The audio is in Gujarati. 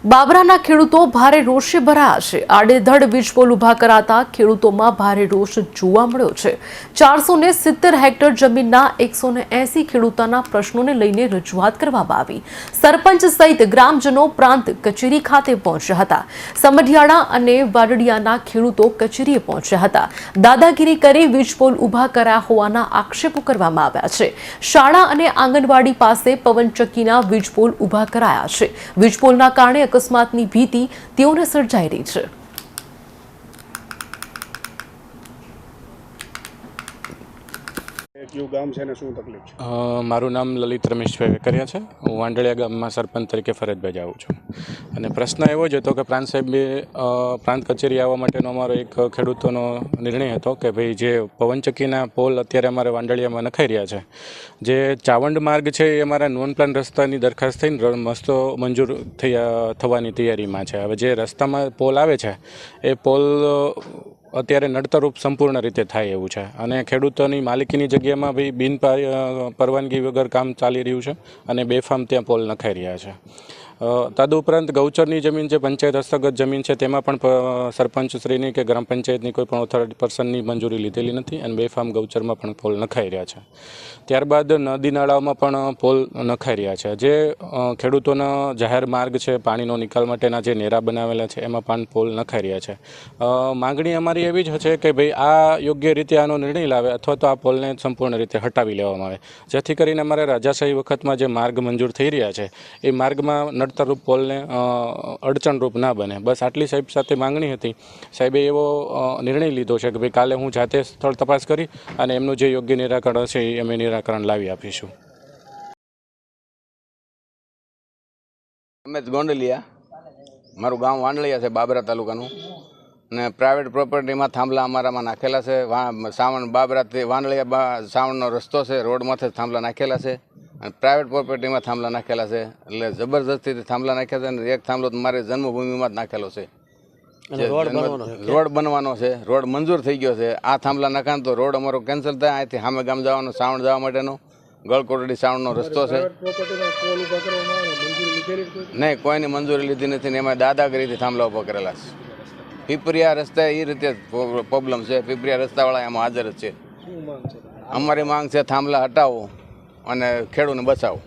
બાબરાના ખેડૂતો ભારે રોષે ભરાયા છે। આડેધડ વીજપોલ ઊભા કરાતા ખેડૂતોમાં ભારે રોષ જોવા મળ્યો છે। 470 હેક્ટર જમીનના 180 ખેડૂતોના પ્રશ્નોને લઈને રજૂઆત કરવામાં આવી। સરપંચ સહિત ગ્રામજનો પ્રાંત કચેરી ખાતે પહોંચ્યા હતા। સમઢિયાળા અને વાડડિયાના ખેડૂતો કચેરીએ પહોંચ્યા હતા। દાદાગીરી કરી વીજપોલ ઊભા કર્યા હોવાના આક્ષેપો કરવામાં આવ્યા છે। શાળા અને આંગણવાડી પાસે પવનચક્કીના વીજપોલ ઊભા કરાયા છે। વીજપોલના કારણે અકસ્માતની ભીતિ તેઓને સર્જાઈ રહી છે। મારું નામ લલિત રમેશભાઈ વેકરિયા છે। હું વાંડળિયા ગામમાં સરપંચ તરીકે ફરજ બજાવું છું અને પ્રશ્ન એવો જ હતો કે પ્રાંત સાહેબે પ્રાંત કચેરી આવવા માટેનો અમારો એક ખેડૂતોનો નિર્ણય હતો કે ભાઈ જે પવનચક્કીના પોલ અત્યારે અમારે વાંડળિયામાં નખાઈ રહ્યા છે, જે ચાવંડ માર્ગ છે એ અમારા નોન પ્લાન રસ્તાની દરખાસ્ત થઈને મસ્તો મંજૂર થવાની તૈયારીમાં છે। હવે જે રસ્તામાં પોલ આવે છે એ પોલ અત્યારે નડતરરૂપ સંપૂર્ણ રીતે થાય એવું છે અને ખેડૂતોની માલિકીની જગ્યામાં ભાઈ બિન પરવાનગી વગર કામ ચાલી રહ્યું છે અને બેફામ ત્યાં પોલ નખાઈ રહ્યા છે। તદુપરાંત ગૌચરની જમીન જે પંચાયત હસ્તગત જમીન છે તેમાં પણ સરપંચશ્રીની કે ગ્રામ પંચાયતની કોઈ પણ ઓથોરિટી પર્સનની મંજૂરી લીધેલી નથી અને બેફામ ગૌચરમાં પણ પોલ નખાઈ રહ્યા છે। ત્યારબાદ નદી નાળાઓમાં પણ પોલ નખાઈ રહ્યા છે। જે ખેડૂતોના જાહેર માર્ગ છે, પાણીનો નિકાલ માટેના જે નેરા બનાવેલા છે એમાં પણ પોલ નખાઈ રહ્યા છે। માંગણી અમારી એવી જ છે કે ભાઈ આ યોગ્ય રીતે આનો નિર્ણય લાવે અથવા તો આ પોલને સંપૂર્ણ રીતે હટાવી લેવામાં આવે, જેથી કરીને અમારે રાજાશાહી વખતમાં જે માર્ગ મંજૂર થઈ રહ્યા છે એ માર્ગમાં નડતરરૂપ પોલને અડચણરૂપ ના બને। બસ આટલી સાહેબ સાથે માંગણી હતી। સાહેબે એવો નિર્ણય લીધો છે કે ભાઈ કાલે હું જાતે સ્થળ તપાસ કરી અને એમનું જે યોગ્ય નિરાકરણ હશે એ અમે નિરાકરણ લાવી આપીશું। અમે ગોંડલિયા, મારું ગામ વાંડળિયા છે, બાબરા તાલુકાનું, ને પ્રાઇવેટ પ્રોપર્ટીમાં થાંભલા અમારામાં નાખેલા છે। સાવણ બાબરાથી વાંડળિયા સાવણનો રસ્તો છે, રોડમાંથી થાંભલા નાખેલા છે અને પ્રાઇવેટ પ્રોપર્ટીમાં થાંભલા નાખેલા છે। એટલે જબરજસ્તીથી થાંભલા નાખ્યા છે અને એક થાંભલો મારી જન્મભૂમિમાં જ નાખેલો છે। રોડ બનવાનો છે, રોડ મંજૂર થઈ ગયો છે। આ થાંભલા નાખાણ તો રોડ અમારો કેન્સલ થાય, અહીંથી સામે ગામ જવાનો સાવણ જવા માટેનો ગળકોટડી સાવણનો રસ્તો છે। નહીં, કોઈની મંજૂરી લીધી નથી ને એમાં દાદાગીરીથી થાંભલા ઉભા કરેલા છે। પીપરિયા રસ્તા એ રીતે પ્રોબ્લેમ છે, પીપરિયા રસ્તાવાળા એમાં હાજર જ છે। અમારી માંગ છે થાંભલા હટાવો અને ખેડૂતને બચાવો।